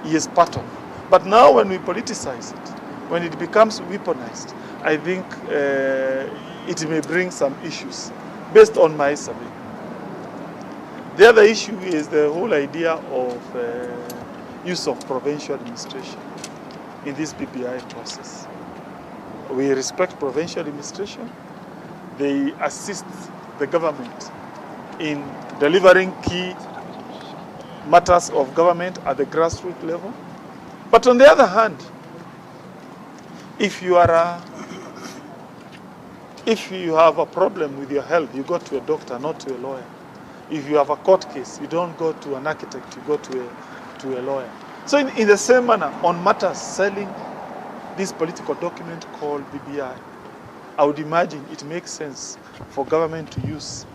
he is part of. But now when we politicize it, when it becomes weaponized, I think it may bring some issues based on my survey. The other issue is the whole idea of use of provincial administration in this BBI process. We respect provincial administration. They assist the government in delivering key matters of government at the grassroots level. But on the other hand, if you have a problem with your health, you go to a doctor, not to a lawyer. If you have a court case, you don't go to an architect, you go to a lawyer. So in the same manner, on matters selling this political document called BBI, I would imagine it makes sense for government to use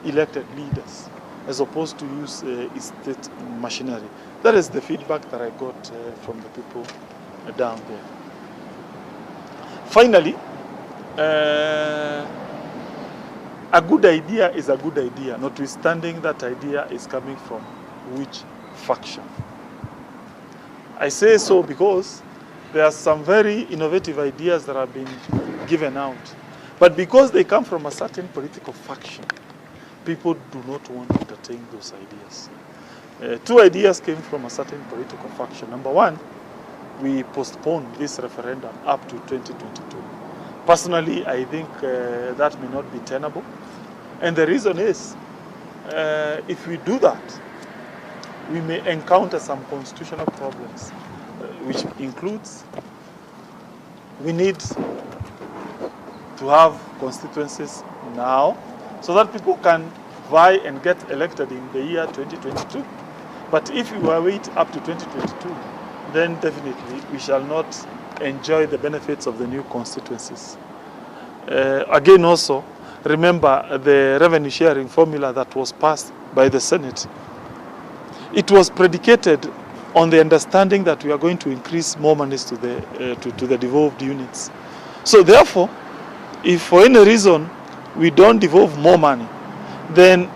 elected leaders as opposed to use state machinery. That is the feedback that I got from the people down there. Finally, a good idea is a good idea, notwithstanding that idea is coming from which faction. I say so because there are some very innovative ideas that have been given out. But because they come from a certain political faction, people do not want to entertain those ideas. Two ideas came from a certain political faction. Number one, we postponed this referendum up to 2022. Personally, I think that may not be tenable. And the reason is, if we do that, we may encounter some constitutional problems, which includes we need to have constituencies now so that people can vie and get elected in the year 2022. But if we wait up to 2022, then definitely we shall not enjoy the benefits of the new constituencies. Again also, remember the revenue sharing formula that was passed by the Senate. It was predicated on the understanding that we are going to increase more monies to the devolved units. So therefore, if for any reason we don't devolve more money, then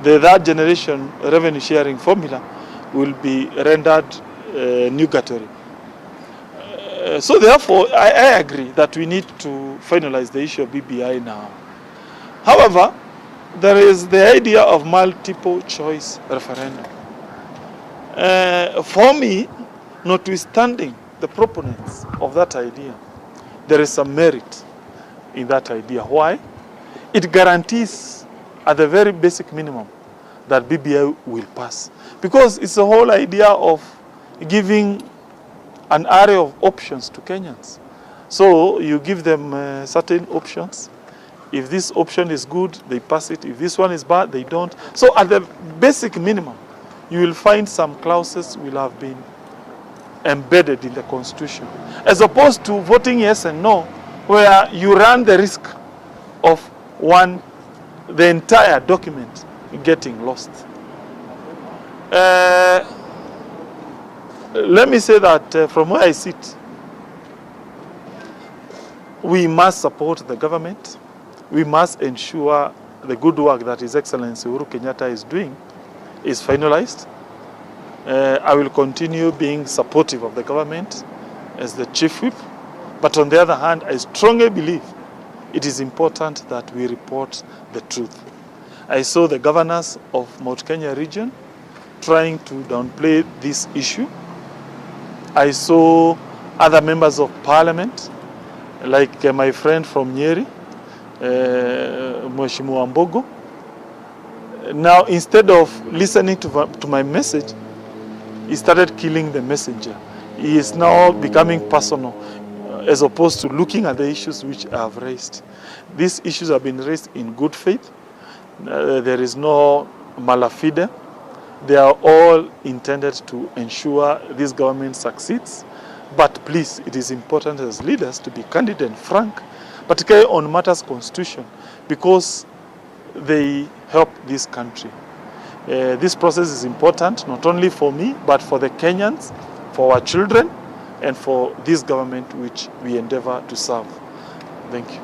the third generation revenue sharing formula will be rendered nugatory. So therefore, I agree that we need to finalize the issue of BBI now. However, there is the idea of multiple choice referendum. For me, notwithstanding the proponents of that idea, there is some merit in that idea. Why? It guarantees at the very basic minimum that BBI will pass. Because it's the whole idea of giving an array of options to Kenyans. So you give them certain options. If this option is good, they pass it. If this one is bad, they don't. So at the basic minimum, you will find some clauses will have been embedded in the Constitution, as opposed to voting yes and no, where you run the risk of the entire document getting lost. Let me say that from where I sit, we must support the government. We must ensure the good work that His Excellency Uhuru Kenyatta is doing is finalized. I will continue being supportive of the government as the chief whip. But on the other hand, I strongly believe it is important that we report the truth. I saw the governors of Mount Kenya region trying to downplay this issue. I saw other members of parliament, like my friend from Nyeri, Mheshimiwa Mbogo. Now, instead of listening to my message, he started killing the messenger. He is now becoming personal, as opposed to looking at the issues which I have raised. These issues have been raised in good faith. There is no malafide. They are all intended to ensure this government succeeds. But please, it is important as leaders to be candid and frank, particularly on matters constitution, because they help this country. This process is important, not only for me, but for the Kenyans, for our children, and for this government which we endeavor to serve. Thank you.